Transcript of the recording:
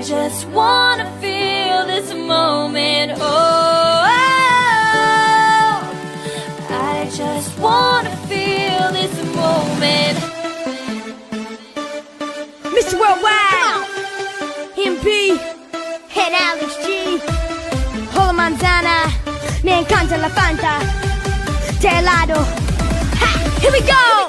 just wanna feel this moment. Oh, I just wanna feel this moment. Mr. Worldwide, MP, Head Alex G, Hola Manzana, me encanta la Fanta, te helado. Ha, here we go.